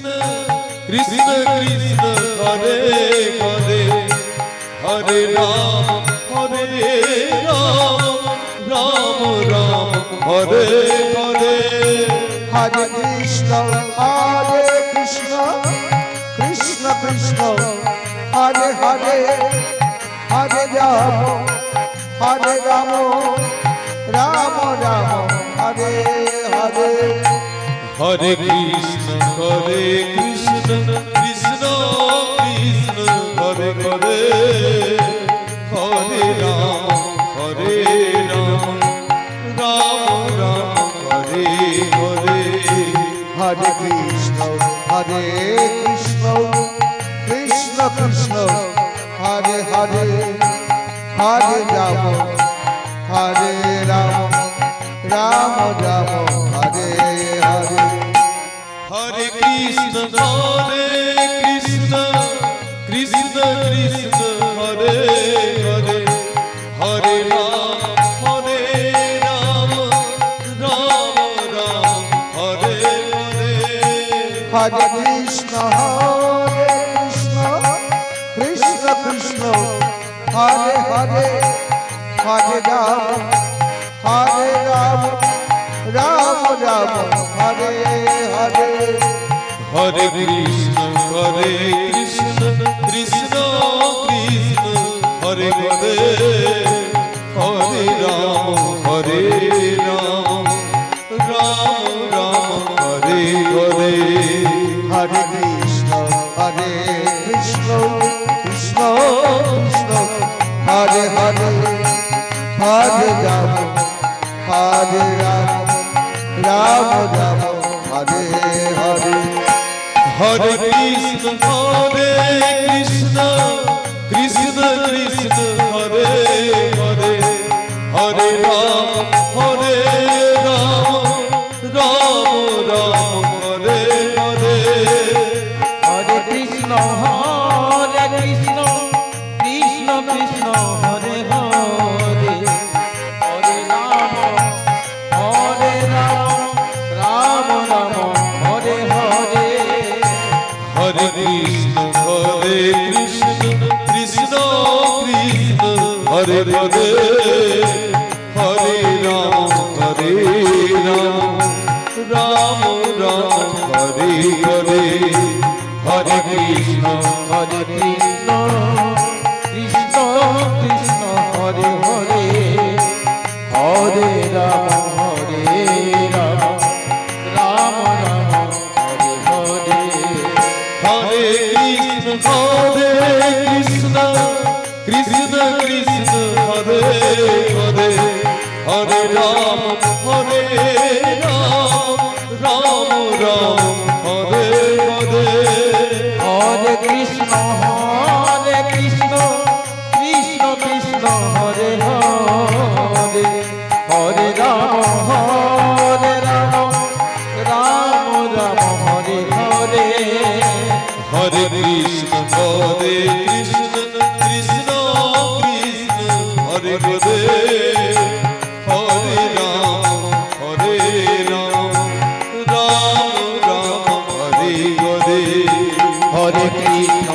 Krishna Krishna Hare Hare Hare Ram Ram Ram Hare Hare Hare Krishna Krishna Krishna Hare Hare Hare Ram Ram Ram Hare Hare Hare Krishna Krishna Krishna Hare Hare Hare Ram Ram Ram Hare Hare Hare Krishna Krishna Krishna Hare Hare Hare Ram Ram Ram Hare Hare Hare Krishna Krishna Krishna Krishna Hare Hare Hare Ram Ram Ram Hare Hare Hare Krishna Krishna Krishna Hare Hare Hare Ram Ram Ram Hare Hare Hare Krishna Krishna Krishna Hare Hare Hare Ram Ram Ram Hare Hare Hare Krishna Krishna Hare Hare Hare Ram Ram Ram Hare Hare Hare Krishna Krishna Krishna Hare Hare Hare Ram Ram Ram Hare Hare Hare Krishna Krishna Krishna Hare Hare Hare Ram Ram Ram Hare Hare Hare Krishna Krishna Hare Hare Hare Ram Ram Ram Hare Hare Hare Krishna Krishna Krishna Hare Hare Hare Ram Ram Hare Hare Hare Krishna Krishna Krishna Hare Hare Hare Ram Ram Ram Hare Hare Hare Krishna Krishna Krishna Hare Hare Hare Ram Ram Hare Hare Hare Krishna Krishna Hare Hare Hare Ram Ram Hare Hare Hare Krishna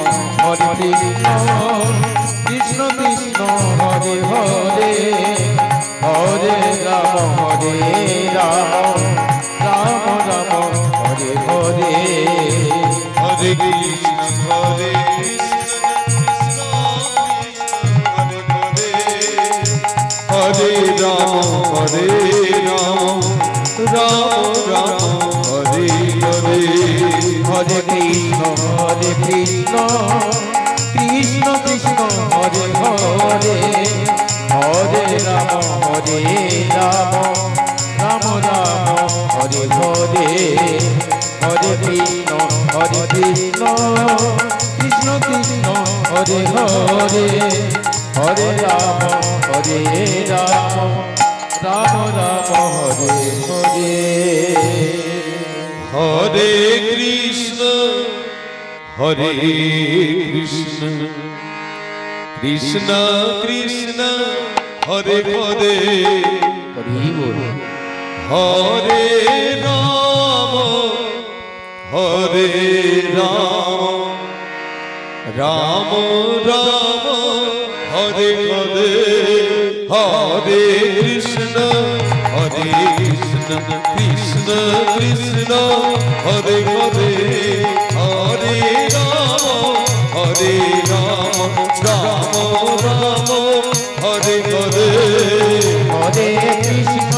Krishna Krishna Hare Hare Hare Ram Ram Hare Hare Hare Krishna Hare Ram Ram Hare Hare Hare Krishna Krishna Krishna Hare Hare Hare Ram Ram Hare Hare Hare Krishna Krishna Krishna Hare Hare Hare Ram Ram Hare Hare Hare Krishna Krishna Krishna Hare Hare Hare Ram Hare Ram Ram Ram Hare Hare Hare Krishna Krishna Krishna Hare Hare Hare Ram Ram Ram Hare Hare Hare Krishna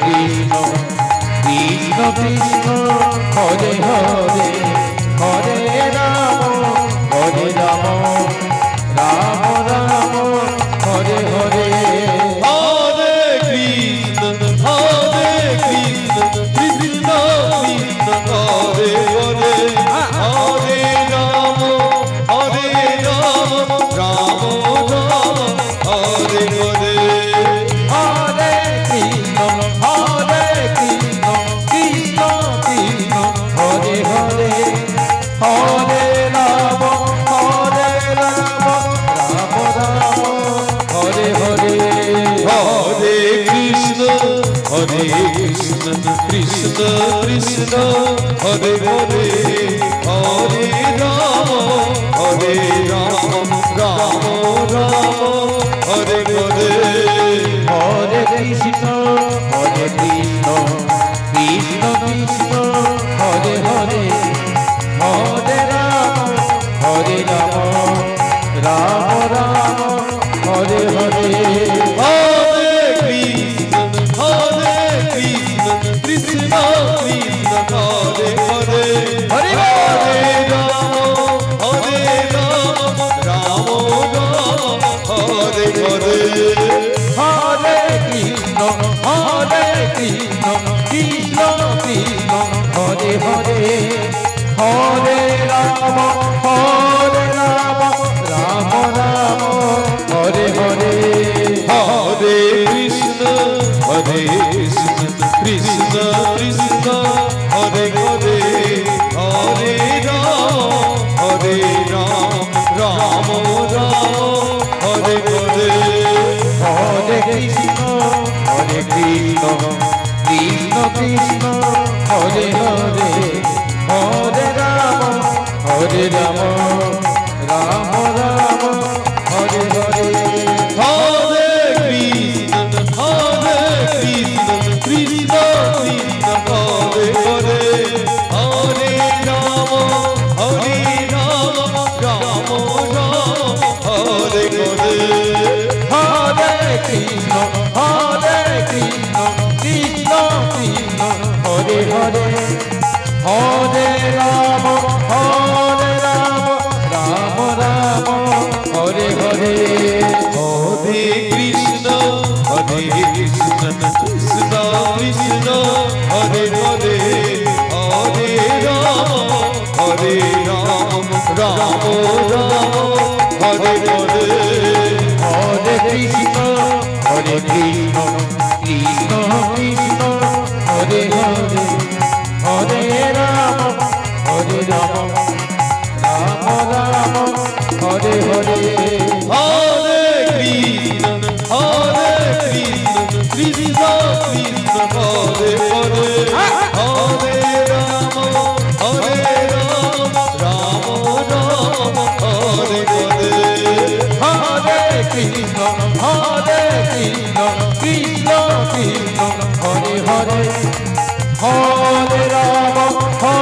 Krishna Krishna Hare Hare Hare Ram Ram Ram Hare Hare Hare Krishna Krishna Krishna Hare Hare Hare Ram Ram Ram Hare Hare Hare Krishna Krishna Krishna Krishna Hare Hare Hare Ram Ram Ram Hare Hare Hare Krishna Krishna Krishna Hare Hare Hare Ram Ram Ram Hare Hare Hare Krishna Krishna Krishna Krishna Hare Hare Hare Ram Ram Ram Hare Hare Hare Krishna Krishna Krishna Hare Hare Hare Hare Ram Ram Ram Hare Hare Hare Krishna Krishna Krishna Krishna Hare Hare Hare Ram Ram Ram Hare Hare Hare Krishna Krishna Krishna Hare Hare Hare Ram Ram Ram Hare Hare Hare Krishna Krishna Krishna Krishna Hare Hare Hare Ram Ram Ram Hare Hare Hare Krishna Krishna Krishna Hare Hare Hare Ram Ram Ram Hare Hare Hare Krishna Krishna Krishna Krishna Hare Hare Hare Ram Ram Ram Hare Hare Hare Krishna Krishna Krishna Krishna Hare Hare Hare Ram Ram Ram Hare Hare Hare Krishna Krishna Krishna Krishna Hare Hare Hare Ram Ram Ram Hare Hare Hare Krishna Krishna Krishna Hare Hare Hare Ram Ram Ram Hare Hare Hare Krishna Krishna Krishna Hare Hare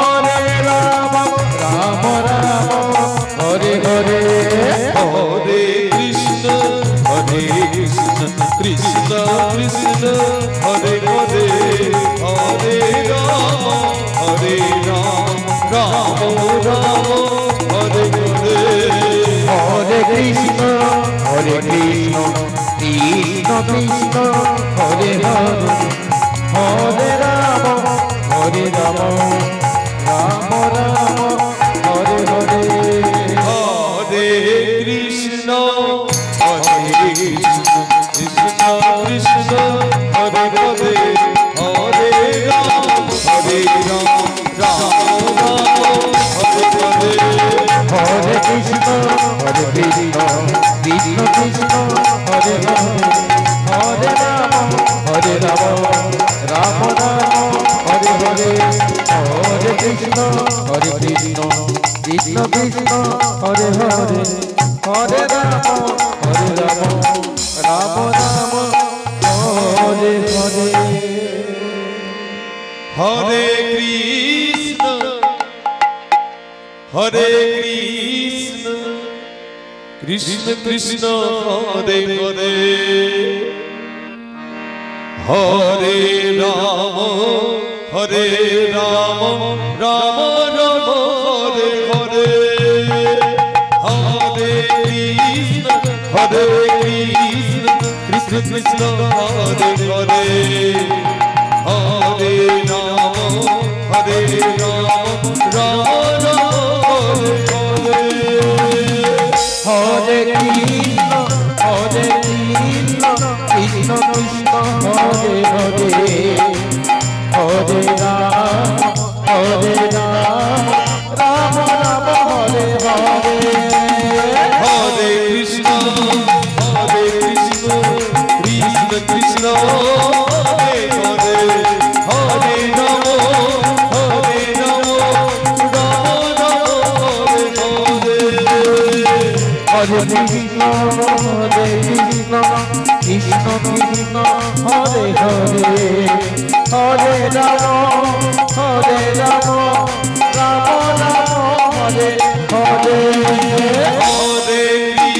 Hare Ram Ram Ram Hare Hare Hare Krishna Krishna Krishna Hare Hare Hare Ram Ram Ram Hare Hare Hare Krishna Krishna Krishna Hare Hare Hare Ram Ram Ram Hare Hare Hare Krishna Krishna Krishna Hare Hare Hare Ram Ram Ram Hare Hare Hare Krishna Krishna Krishna Hare Hare Hare Ram Ram Ram Hare Hare Hare Hare Krishna Krishna Krishna Hare Hare Hare Ram Ram Ram Hare Hare Hare Krishna Krishna Krishna Hare Hare Hare Ram Ram Ram Hare Hare Hare Krishna Krishna Krishna Hare Hare Hare Ram Ram Ram Hare Hare Hare Krishna Krishna Krishna Hare Hare Hare Ram Ram Ram Hare Hare Hare Krishna Krishna Krishna Hare Hare Hare Ram Ram Ram Hare Hare Hare Krishna Krishna Krishna Hare Hare Hare Ram Ram Ram Hare Hare Hare Krishna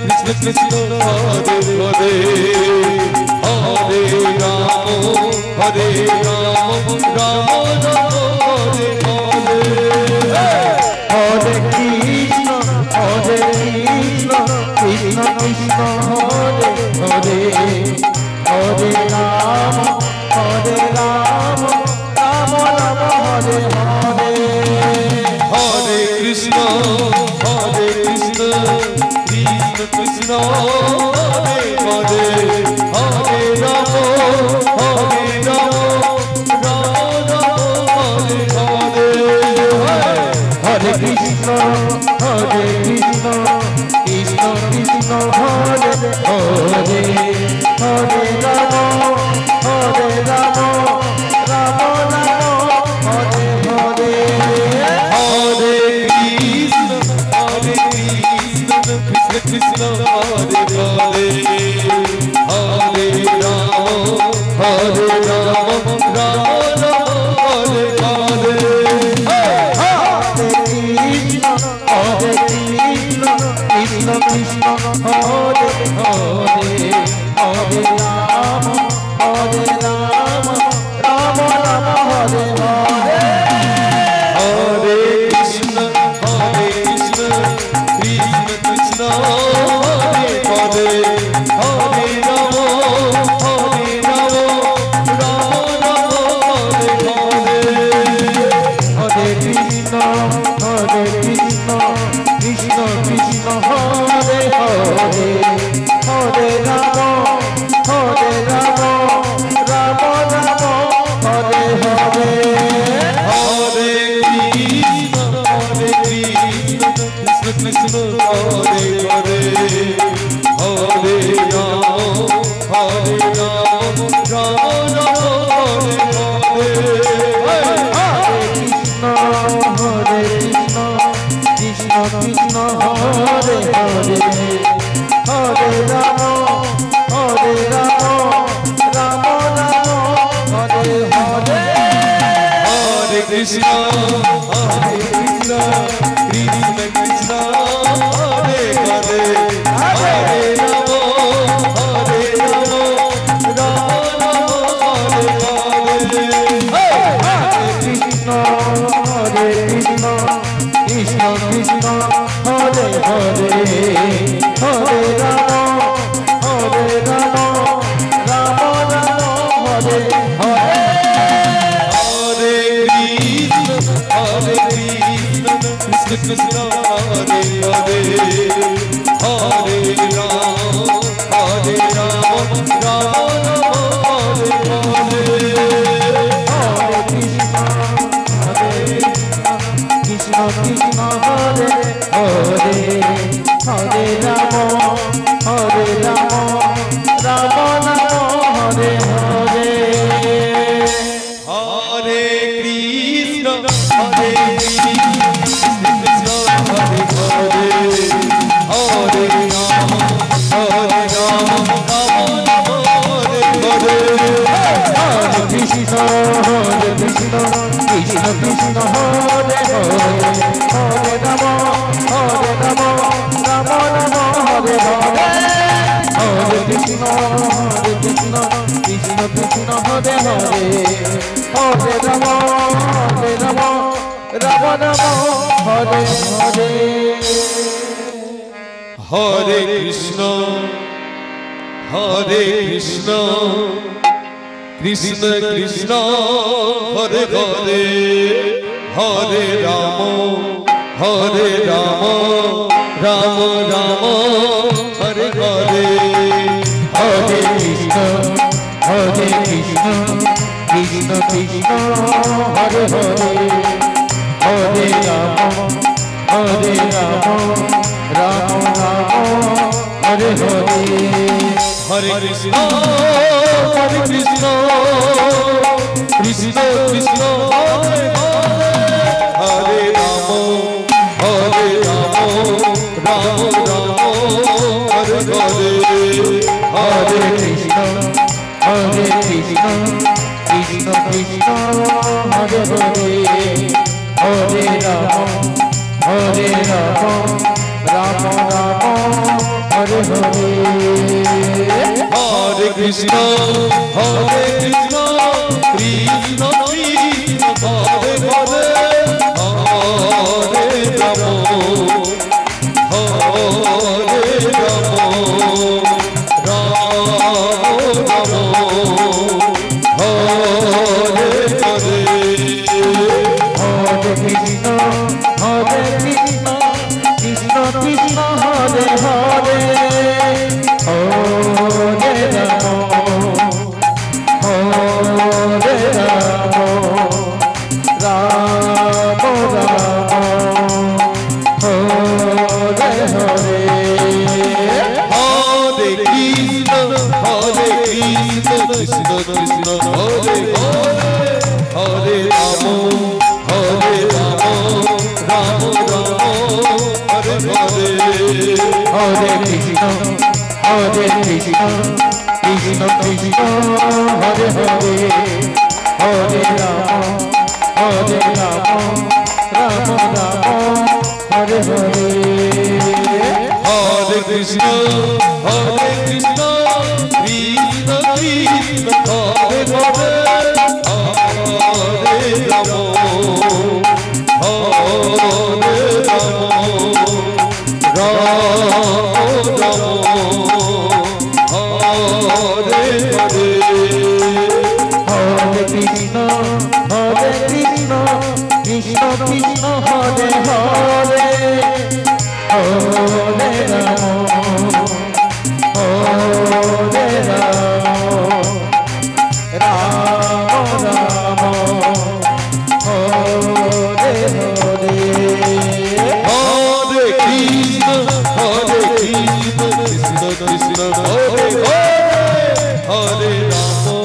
Krishna Krishna Hare Hare Hare Ram Ram Ram Hare Hare Hare Krishna Krishna Krishna Hare Hare Hare Ram Ram Ram Hare Hare Hare Krishna Krishna Krishna Hare Hare Hare Ram Ram Hare Hare Hare Krishna Krishna Krishna Hare Hare Hare Ram Ram Ram Hare Hare Hare Krishna Krishna Krishna Hare Hare Hare Ram Ram Ram Hare Hare Krishna Krishna Hare Hare Hare Ram Ram Ram Hare Hare Hare Krishna Krishna Krishna Hare Hare Hare Ram Ram Hare Hare Hare Krishna Krishna Krishna Hare Hare Hare Ram Ram Ram Hare Hare Hare Krishna Krishna Krishna Hare Hare Hare Ram Ram Ram Hare Hare Krishna Krishna Krishna Hare Hare Hare Ram Ram Hare Hare Hare Krishna Krishna Krishna Hare Hare Hare Ram Ram Hare Hare Krishna Krishna Krishna Hare Hare Hare Ram Ram Hare Hare Hare Krishna Krishna Krishna Hare Hare Hare Ram Ram Hare Hare Hare Krishna Krishna Krishna Hare Hare Hare Ram Ram Hare Hare Hare Hare Krishna Hare Hare Hare Rama Hare Rama Rama Rama Hare Hare Hare Krishna Krishna Krishna Hare Hare Hare Rama Rama Rama Hare Hare Hare Krishna Krishna Krishna Hare Hare Hare Rama Rama Rama Hare Hare Hare Krishna Krishna Krishna Hare Hare Hare Rama Rama Rama Hare Hare Hare Krishna Krishna Krishna Hare Hare Hare Rama Rama Hare Hare Hare Krishna Krishna Krishna Hare Hare Hare Rama Rama Rama Hare Hare Hare Krishna Krishna Krishna Hare Hare Hare Rama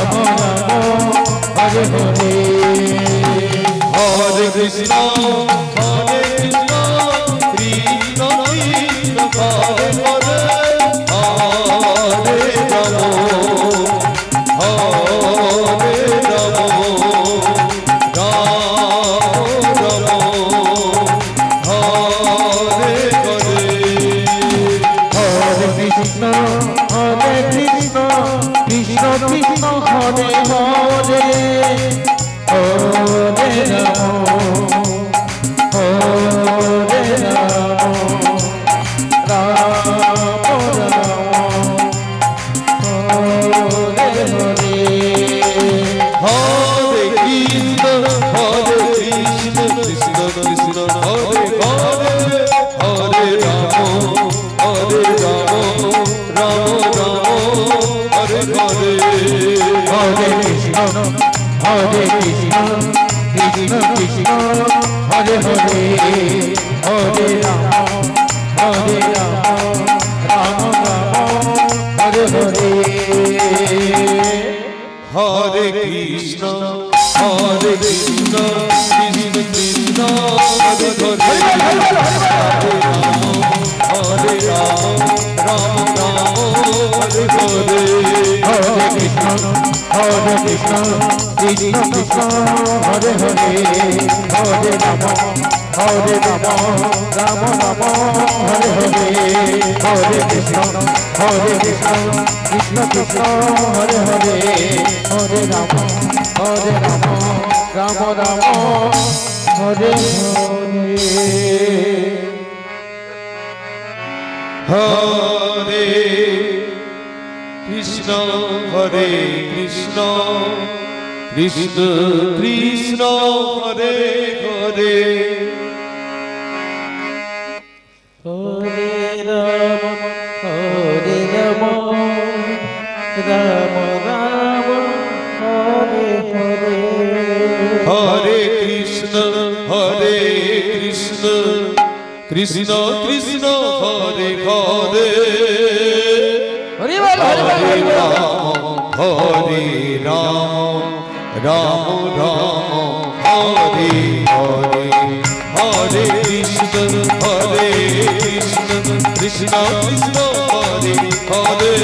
Rama Hare Hare Hare Krishna Krishna Krishna Hare Hare Hare Rama Hare Krishna, Krishna Krishna, Hare Hare, Hare Rama, Hare Rama, Rama Rama, Hare Hare. Hare Krishna, Hare Krishna, Krishna Krishna, Hare Hare, Hare Rama, Rama Rama, Hare Hare. Hare Krishna, Hare Krishna, Krishna Krishna, Hare Hare, Hare Rama, Hare Rama, Rama Rama, Hare Hare. Hare Krishna, Hare Krishna, Krishna Krishna, Hare Hare, Hare Rama, Hare Rama, Rama Rama, Hare Hare. Hare Krishna, Hare Krishna, Krishna Krishna, Hare Hare. Hare Rama, Hare Rama, Rama Rama, Hare Hare. Hare Krishna, Hare Krishna, Krishna Krishna, Hare Hare. Hare Bol, Hare Bol, Hare Bol. Hare Ram, Ram Ram, Hare Hare. Hare Krishna, Hare Krishna, Krishna Krishna, Hare Hare.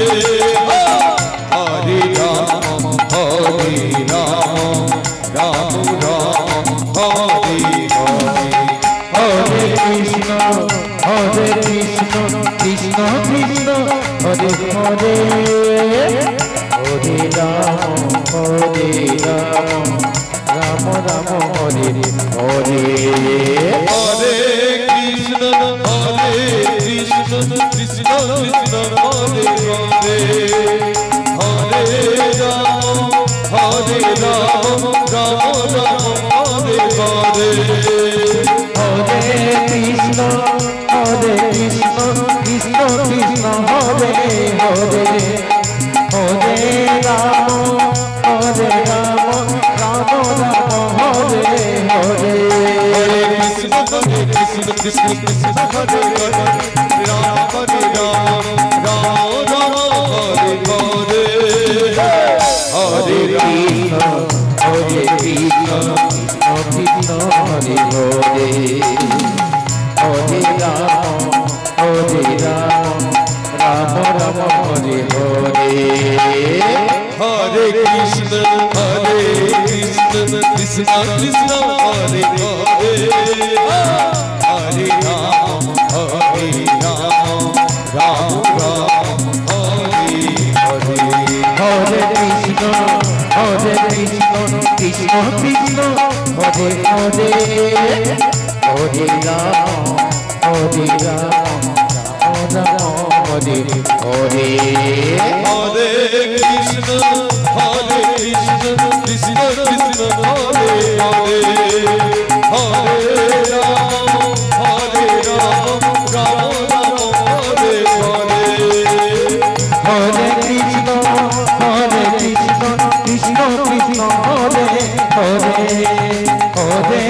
Hare Ram, Hare Ram, Ram Ram, Hare Hare. Hare Krishna, Hare Krishna, Krishna Krishna, Hare Hare. Hare Rama, Hare Rama, Rama Rama, Hare Hare. Hare Krishna, Hare Krishna, Krishna Krishna, Hare Hare. Hare Ram, Hare Ram, Rama Rama, Hare Hare. Hare Krishna, Hare Krishna, Krishna Krishna, Hare Hare. Hare Rama, Hare Rama, Rama Rama, Hare Hare. Hare Krishna, Krishna Krishna, Hare Hare. Ram Hare Ram, Rama Rama, Hare Hare. Hare Krishna, Hare Krishna, Krishna Krishna, Hare Hare. Hare Rama, Hare Rama, Rama Rama, Hare Hare. Hare Krishna, Hare Krishna, Krishna Krishna, Hare Hare. Hare Ram, Hare Ram, Ram Ram, Hare Hare. Hare Krishna, Hare Krishna, Krishna Krishna, Hare Hare. Hare Rama, Hare Rama, Rama Rama, Hare Hare. Hare Krishna, Hare Krishna, Krishna Krishna, Hare Hare. Hare Ram, Hare Ram, Ram Ram, Hare Hare. Hare Krishna, Hare Krishna, Krishna Krishna, Hare Hare. Hare Rama, Hare Rama, Rama Rama, Hare Hare. Hare Krishna, Krishna Krishna, Hare Hare. Hare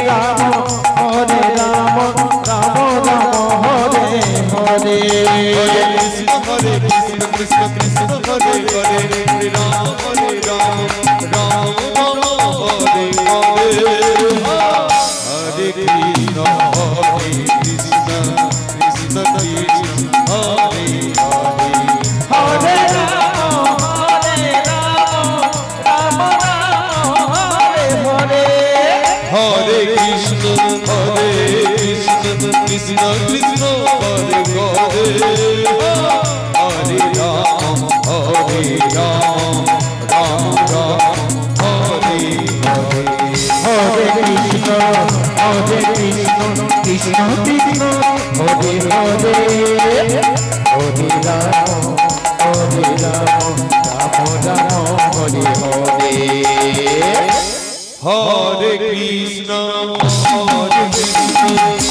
Ram, Hare Ram, Ram Ram, Hare Hare. Hare Krishna, Hare Krishna, Krishna Krishna, Hare Hare. Hare Rama, Hare Rama, Rama Rama, Hare Hare. Hare Krishna, Hare Krishna, Krishna Krishna, Hare Hare. Hare Ram, Hare Ram, Ram Ram, Hare Hare. Hare Krishna, Hare Krishna, Krishna Krishna, Hare Hare. Hare Rama, Hare Rama, Rama Rama, Hare Hare. Hare Krishna, Hare Krishna,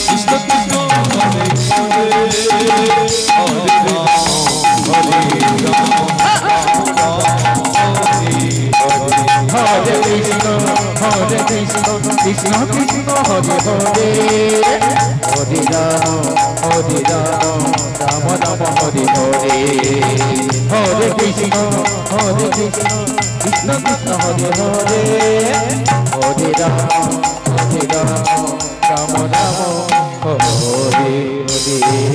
Krishna Krishna, Hare Hare. Hare Ram, Hare Ram, Ram Ram, Hare Hare. Hare Krishna, Hare Krishna Krishna Krishna Hare Hare Hare Rama Rama Rama Hare Hare Hare Krishna Krishna Krishna Hare Hare Hare Rama Rama Rama Hare Hare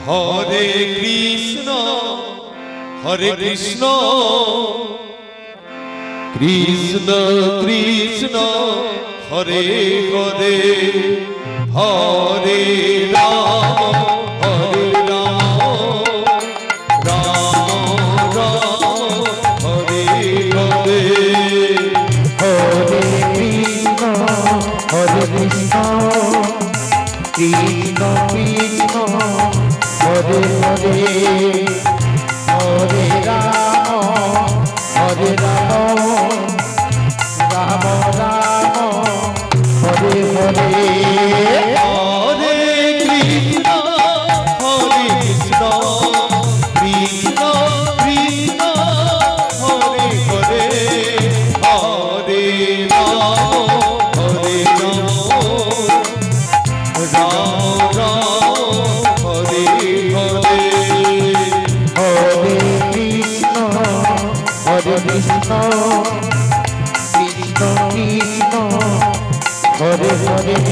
Hare Krishna Krishna Krishna Hare Hare Hare Rama Rama Rama Hare Hare Hare Krishna Krishna Krishna Hare Hare Hare Rama Rama Rama Hare Hare Hare Krishna Krishna Krishna Hare Hare Hare Rama Rama Hare Hare Hare Krishna Krishna Krishna Hare Hare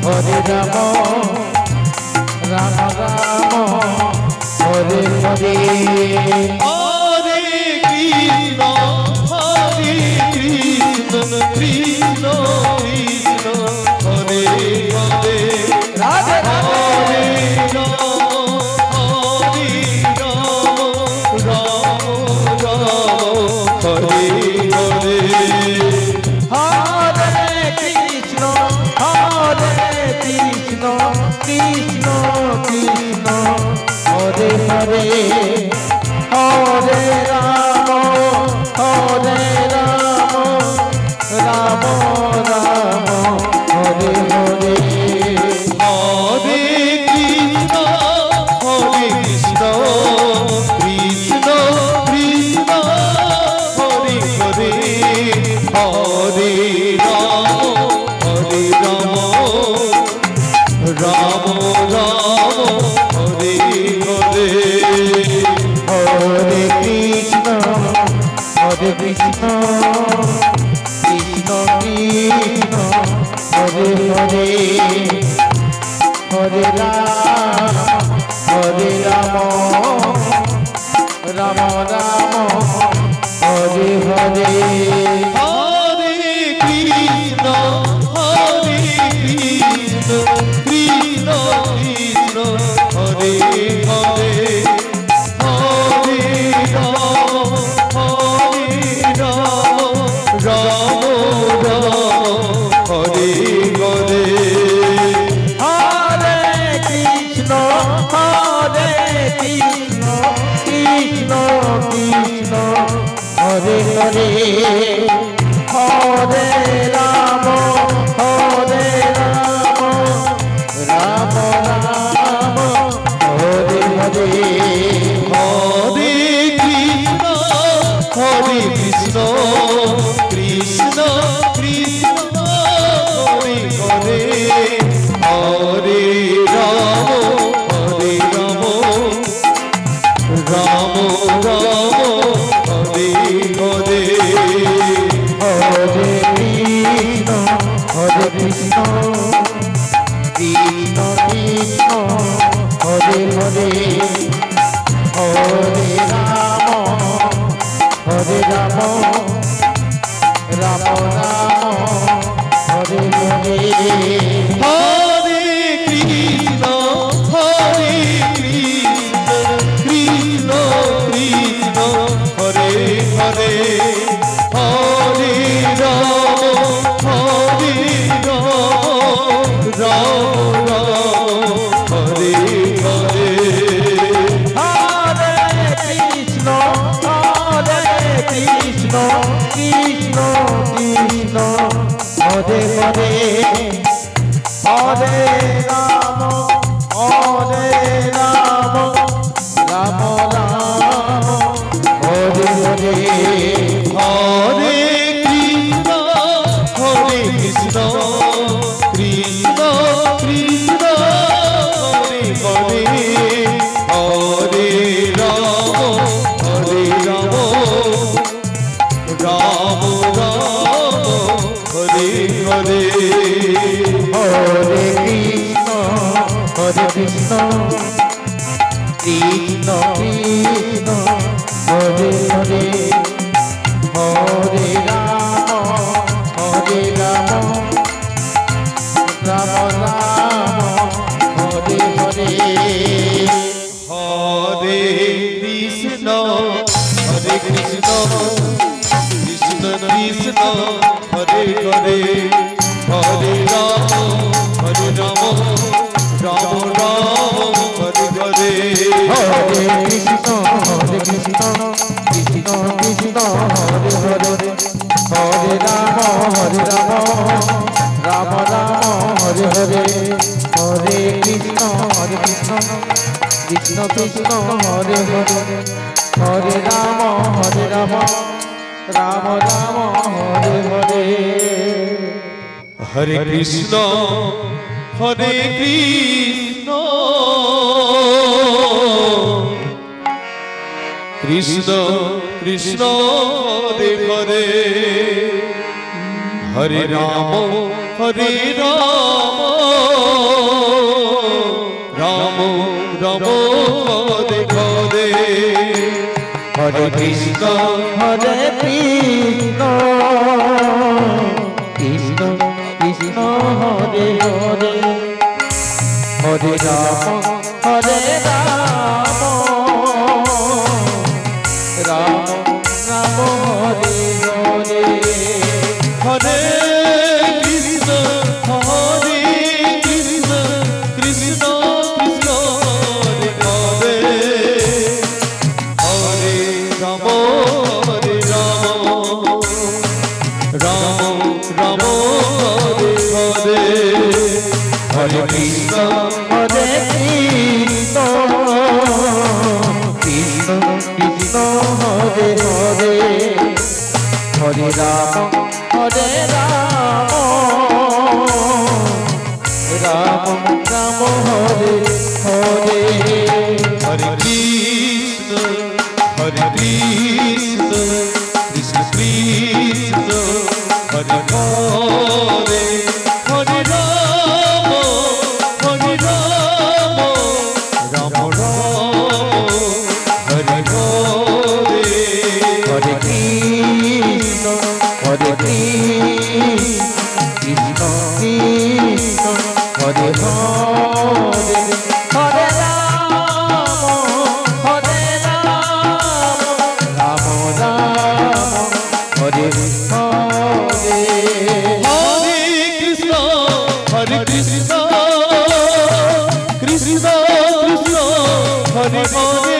Hare Rama Rama Rama Hare Hare Hare Krishna Krishna Krishna Hare Hare Radhe Hare Rama Rama Hare Hare Hare Krishna Krishna Krishna Hare Hare Hare Rama Rama Rama Hare Hare Hare Krishna Krishna Krishna Hare Hare Hare Rama Rama Hare Hare Hare Krishna Krishna Krishna Hare Hare Hare Rama Rama Hare Hare Hare Krishna Krishna Krishna Hare Hare Hare Rama Rama Hare Hare Hare Krishna Krishna Hare Hare Hare Rama Rama Rama Hare Hare Hare Krishna Krishna Krishna Hare Hare Hare Rama Rama Hare Hare Hare Krishna Krishna Krishna Hare Hare Hare Rama Rama Hare Hare Hare Krishna Krishna Krishna Hare Hare Hare Rama Rama Hare Hare Hare Krishna Krishna Krishna Hare Hare Hare Rama Rama Rama Hare Hare Krishna Krishna Krishna Hare Hare Hare Ram Ram Ram Hare Hare Hare Krishna Krishna Krishna Hare Hare Hare Ram Ram Ram Hare Hare Hare Krishna Krishna Krishna Krishna Hare Hare Hare Ram Ram Ram Hare Hare Hare Krishna Krishna Krishna Hare Hare Hare Ram Ram Ram Hare Hare Hare Krishna Krishna Krishna Hare Hare Hare Ram Ram Ram Hare Hare Hare Krishna Krishna Krishna Krishna Hare Hare Hare Ram Ram Ram Hare Hare Hare Krishna Krishna Krishna Krishna Hare Hare Hare Ram Ram Ram Hare Hare Hare Krishna Krishna Krishna Hare Hare Hare Ram Ram Ram Hare Hare Hare Krishna Krishna Krishna Krishna Hare Hare Hare Ram Ram Ram Hare Hare Hare Krishna Krishna Krishna Krishna Hare Hare Hare Ram Ram Ram Hare Hare Hare Krishna Krishna Krishna Hare Hare Hare Ram Ram Ram Hare Hare Hare Krishna Krishna Krishna Hare Hare Hare Ram Ram Ram Hare Hare Hare Krishna Hare Krishna Krishna Krishna Hare Hare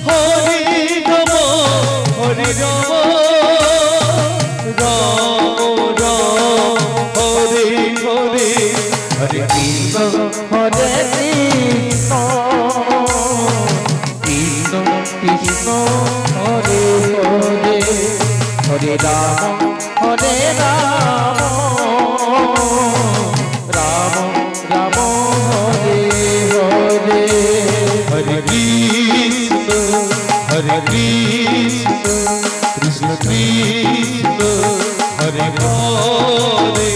Hare Ram Ram Ram Hare Hare Hare Krishna Krishna Krishna Hare Hare Hare Ram Ram Ram Hare Hare Hare Krishna Krishna Krishna Hare Hare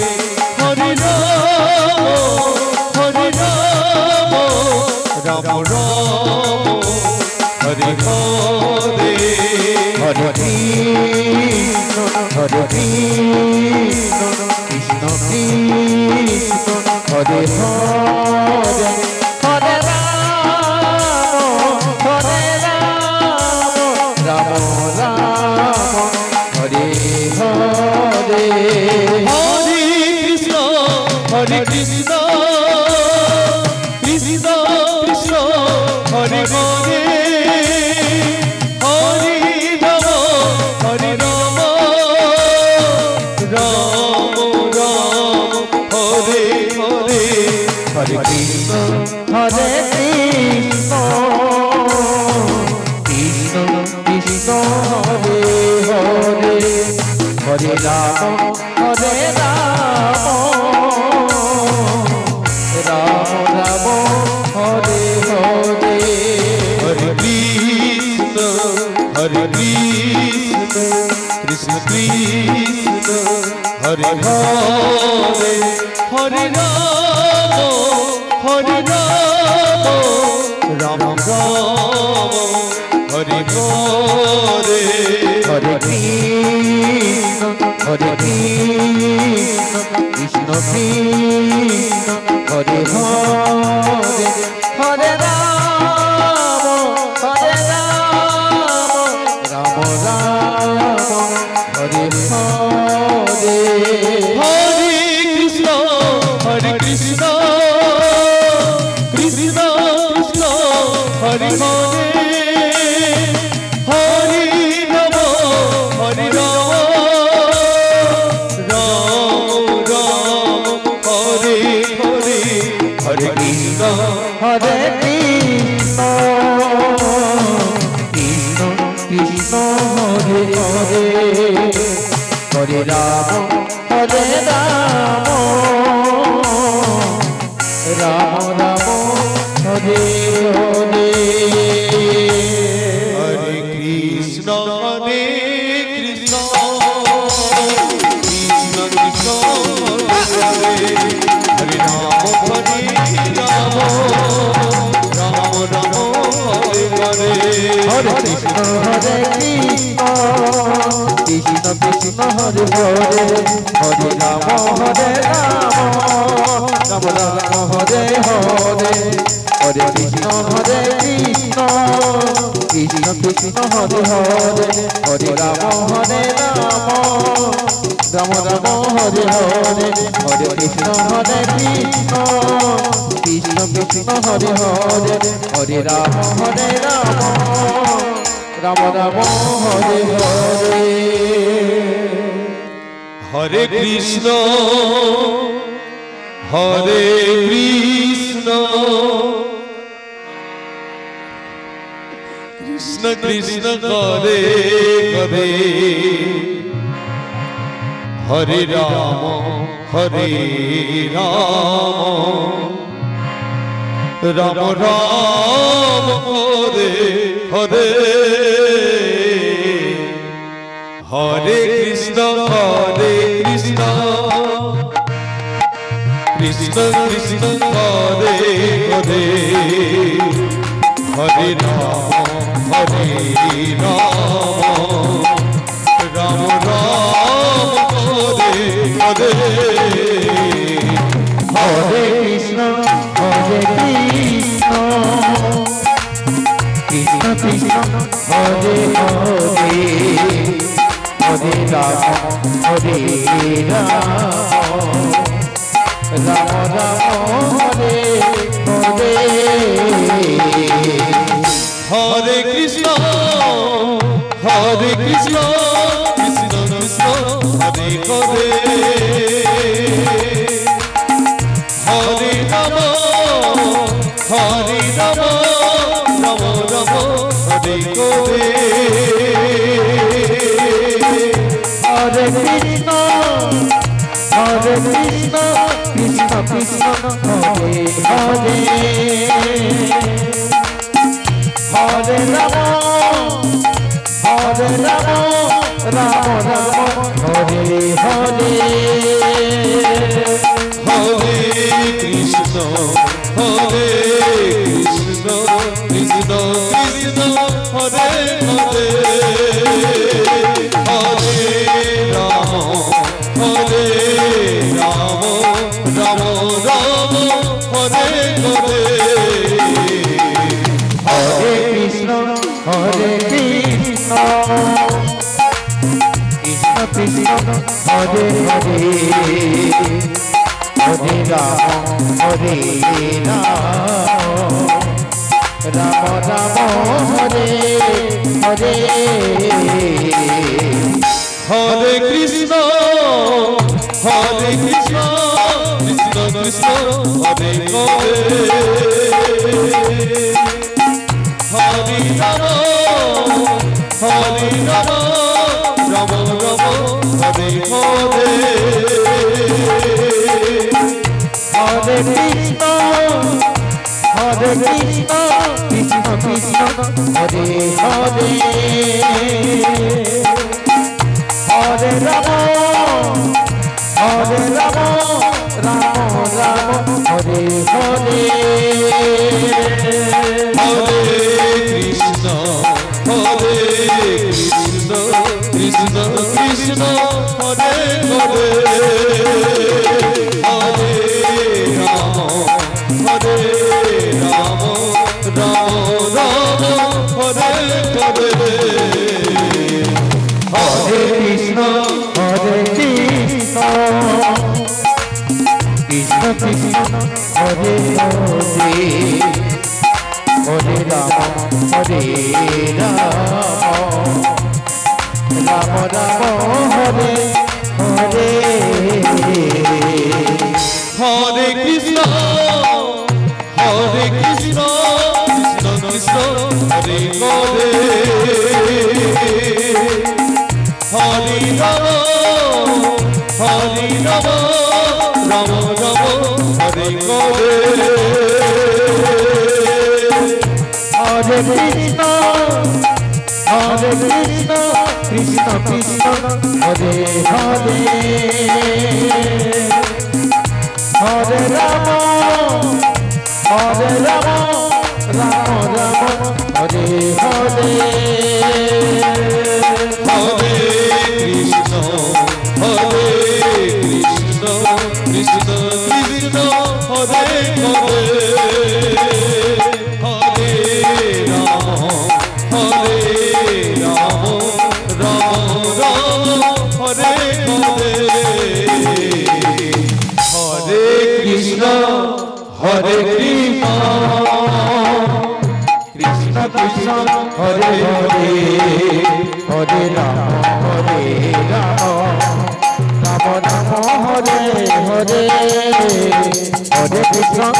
Hare Ram Ram Ram Hare Hare Hare Krishna Krishna Krishna Krishna Hare Hare Hare Ram Ram Ram Hare Hare Hare Krishna Hare Krishna Krishna Krishna Hare Hare Hare Ram Ram Ram Hare Hare Hare Krishna Krishna Krishna Hare Hare Hare Ram Ram Ram Hare Hare Hare Krishna Krishna Krishna Hare Hare Hare Ram Ram Ram Hare Hare Hare Krishna Krishna Krishna Hare Hare Hare Ram Ram Ram Hare Hare Hare Krishna Hare Krishna Krishna Krishna Hare Hare Hare Ram Ram Ram Hare Hare Hare Krishna Krishna Krishna Hare Hare Ram Ram Ram Hare Hare Hare Krishna Krishna Krishna Hare Hare Hare Ram Ram Ram Hare Hare Hare Krishna Krishna Krishna Krishna Hare Hare Hare Ram Ram Ram Hare Hare Hare Krishna Krishna Krishna Krishna Hare Hare Hare Ram Ram Ram Hare Hare Hare Krishna Krishna Krishna Hare Hare Hare Ram Ram Ram Hare Hare Hare Krishna Krishna Krishna Hare Hare Hare Ram Ram Ram Hare Hare Hare Krishna Krishna Krishna Hare Hare Hare Ram Ram Ram Hare Hare Hare Krishna Krishna Krishna Hare Hare Hare Ram Ram Ram Hare Hare Hare Krishna Krishna Krishna Hare Hare Hare Ram Ram Ram Hare Hare Hare Krishna Krishna Krishna Hare Hare Hare Ram Ram Ram Hare Hare Hare Krishna Krishna Krishna Hare Hare Hare Ram Ram Ram Hare Hare Hare Krishna Krishna Krishna Hare Hare Hare Ram Hare Krishna, Krishna Krishna, Hare Hare, Hare Rama, Hare Rama, Rama Rama, Hare Hare, Hare Krishna, Krishna Krishna, Hare Hare, Hare Rama, Rama Rama, Hare Hare, Hare Krishna, Krishna Krishna, Hare Hare, Hare Rama, Hare Rama, Rama Rama, Hare Hare, Hare Krishna, Krishna Krishna, Hare Hare, Hare Rama, Rama Rama, Hare Hare, Hare Krishna, Krishna Krishna, Hare Hare, Hare Rama, Rama Rama, Hare Hare, Hare Krishna, Krishna Krishna, Hare Hare, Hare Rama, Rama Rama, Hare Hare, Hare Krishna,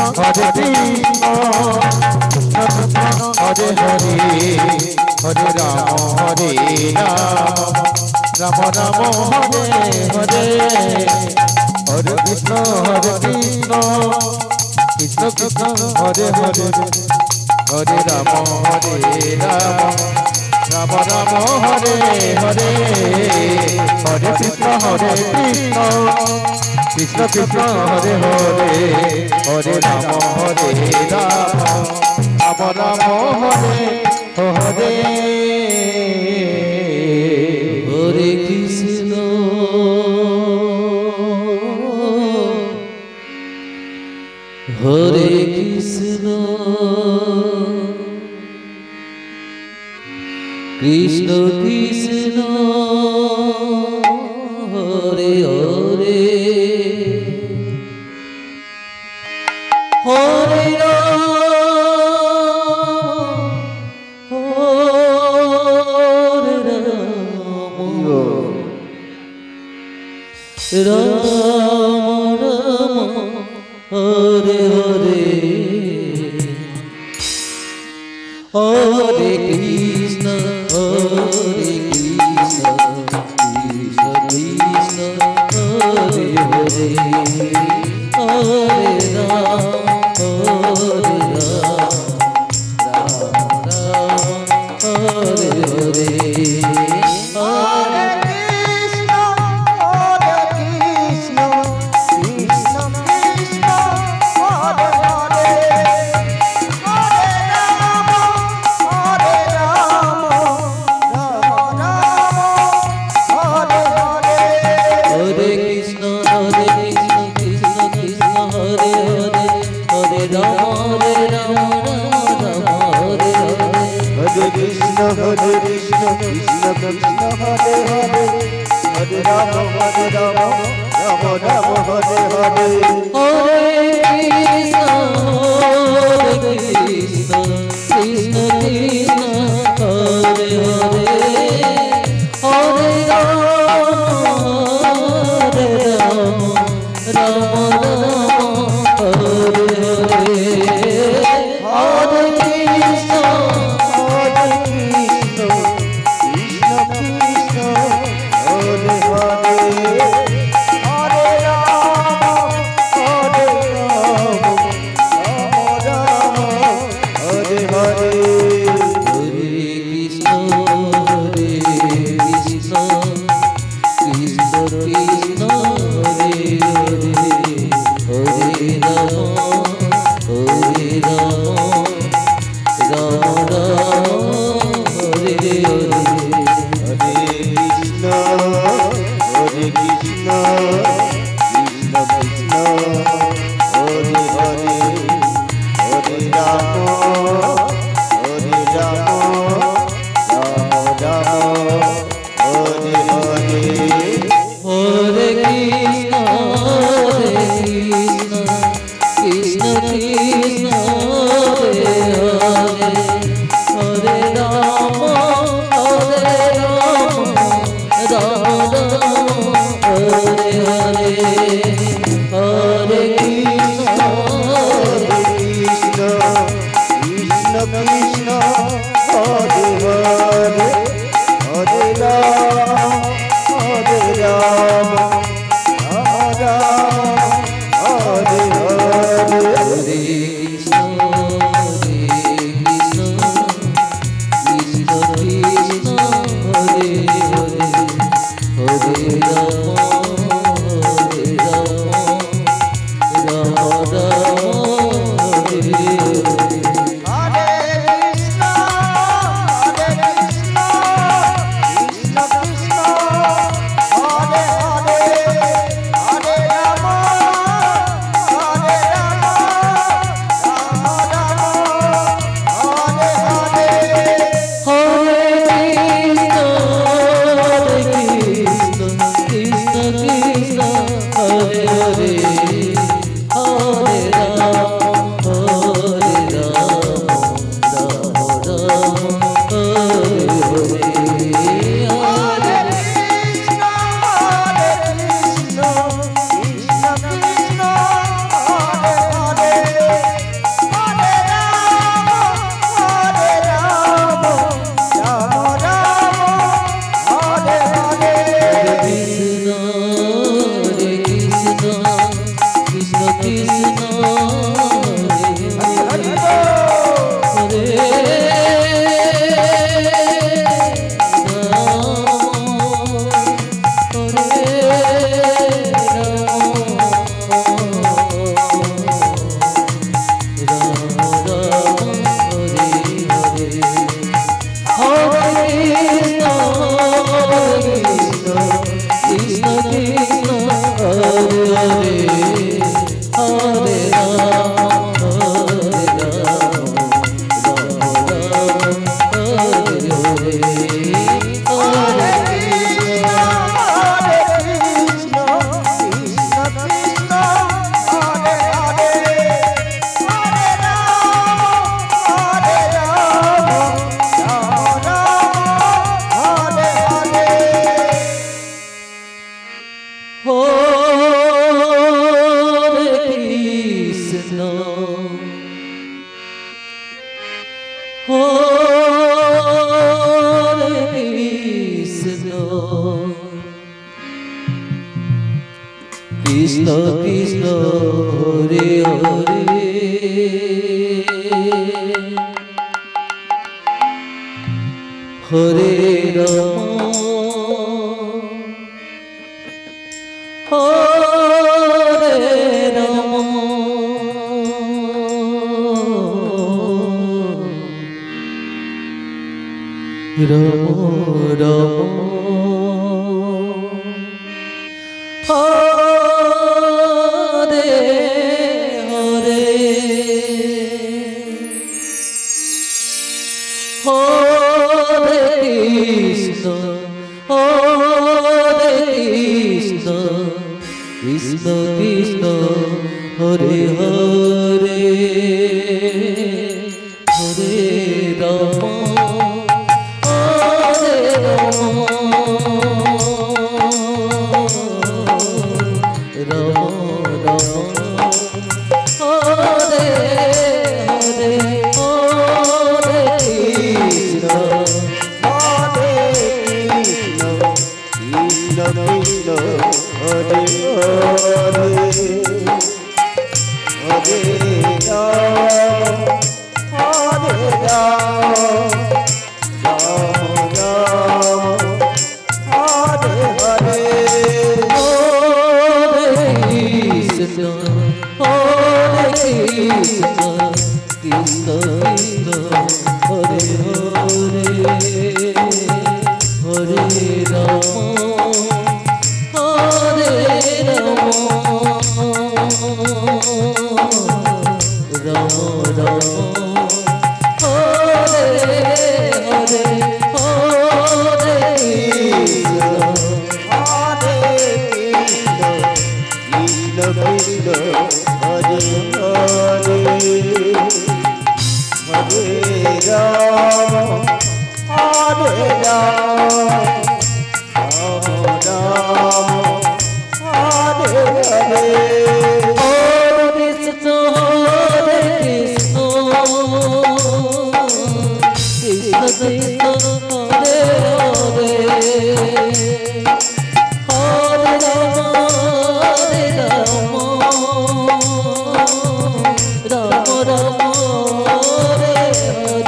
Krishna Krishna, Hare Hare, Hare Rama, Rama Rama, Hare Hare, Hare Krishna, Hare Krishna, Hare Hare, Hare Rama, Rama Rama, Hare Hare, Hare Krishna, Krishna Krishna, Hare Hare, Hare Rama, Rama Rama, Hare Hare, Hare Krishna, Krishna Krishna, Hare Hare, Hare Rama, Rama Rama, Hare Hare, Hare Krishna, Hare Krishna, Krishna Krishna, Hare Hare, Hare Rama, Hare Hare, Hare Krishna, Krishna Krishna, Hare Hare, Hare Rama, Hare Hare, Hare Krishna Krishna Hare Hare Hare Rama Hare Rama Rama Rama Krishna Krishna Hare Hare Hare Rama Hare Rama Rama Rama Hare Hare Hare Krishna Hare Krishna Krishna Krishna Hare Hare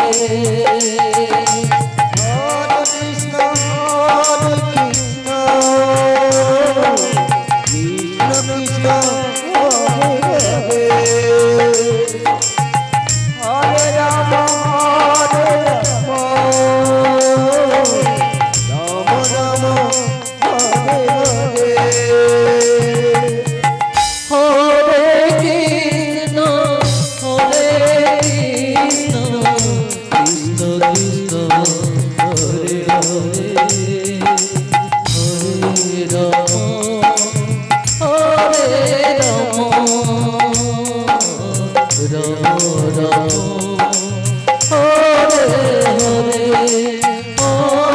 Hare Rama Hare Rama Rama Rama Hare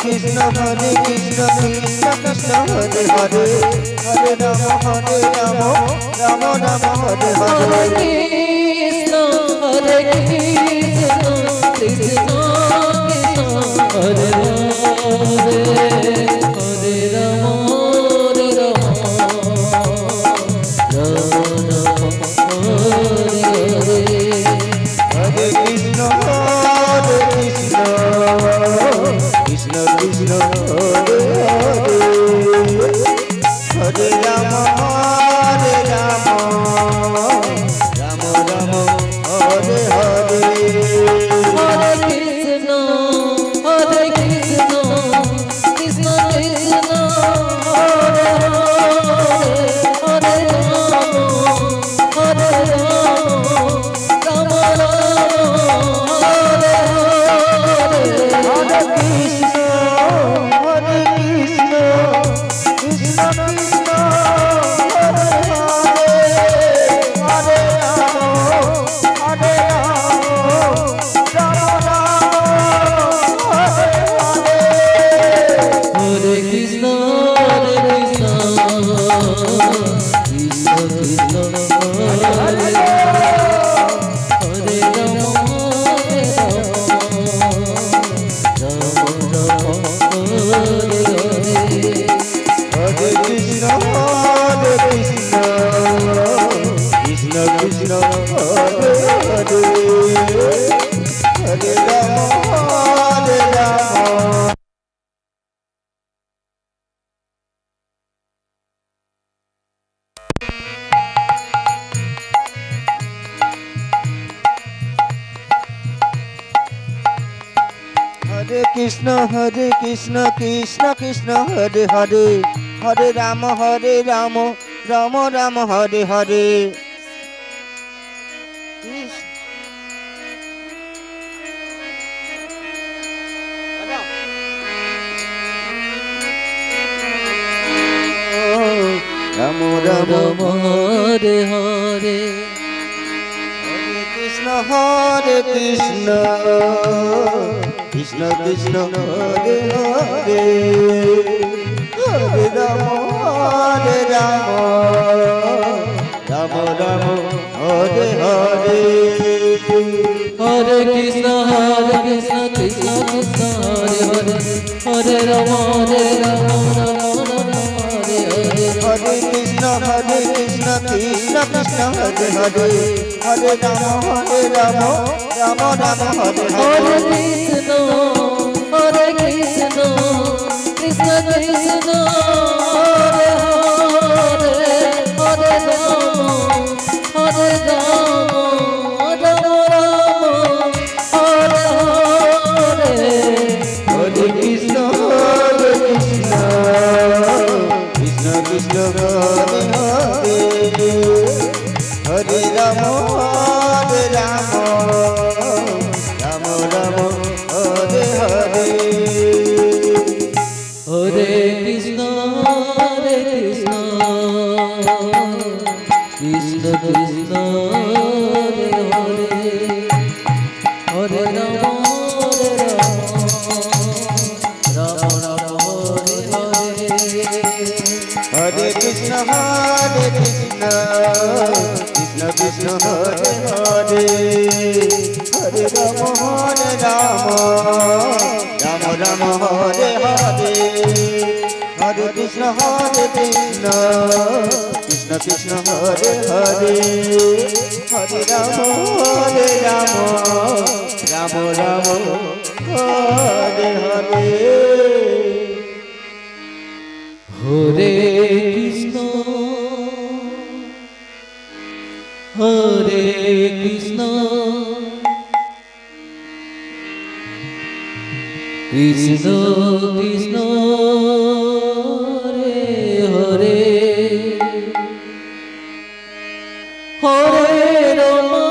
Krishna Hare Krishna Krishna Krishna Hare Hare Hare Rama Rama Rama Hare Hare Krishna Hare Krishna Krishna Krishna Hare Hare Hare Rama Krishna Krishna Hare Hare Hare Rama Rama Rama Hare Hare Hare Krishna Hare Krishna Krishna Krishna Hare Hare Hare Rama Rama Hare Hare Hare Krishna Hare Krishna Krishna Krishna Hare Hare Hare Rama Rama Hare Hare Hare Krishna Hare Krishna Krishna Krishna Hare Hare Hare Rama Hare Krishna Hare Krishna Krishna Krishna Hare Hare Hare Rama Hare Krishna Krishna Krishna Hare Hare Hare Rama Rama Rama Hare Hare Rama Rama Hare Hare Hare Krishna Krishna Krishna Hare Hare Hare Rama Rama Rama Hare Hare Hare Krishna Krishna Krishna Hare Hare Hare Rama Hare Hare Krishna Krishna Krishna Hare Hare Hare Rama Rama Rama Hare Hare Hare Krishna Krishna Krishna Hare Hare Hare Rama Rama Rama Hare Hare Hare Krishna Krishna Krishna Hare Hare Hare Rama Rama Rama Hare Hare Hare Krishna Krishna Krishna Hare Hare Hare Rama Rama Rama Hare Hare Hare Krishna Krishna Krishna Hare Hare Hare Rama Rama Rama Hare Hare Hare Krishna Krishna Krishna Hare Hare Hare Rama Rama Rama Hare Hare Hare Krishna Hare Krishna Krishna Krishna Hare Hare Hare Rama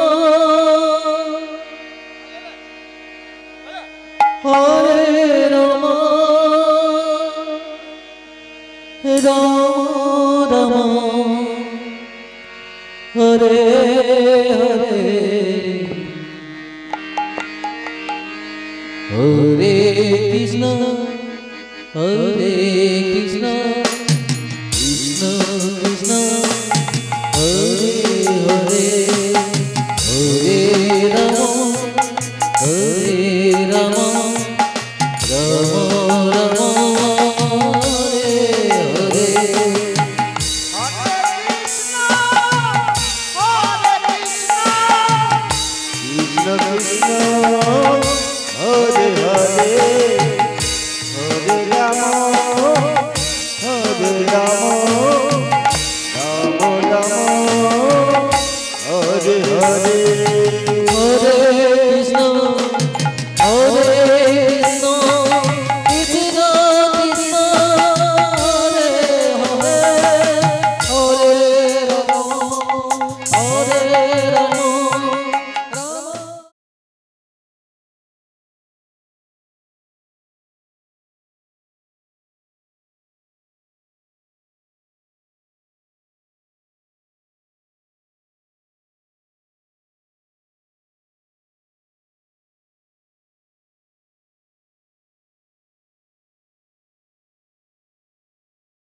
Hare Rama Rama Rama Hare Hare Hare Krishna Hare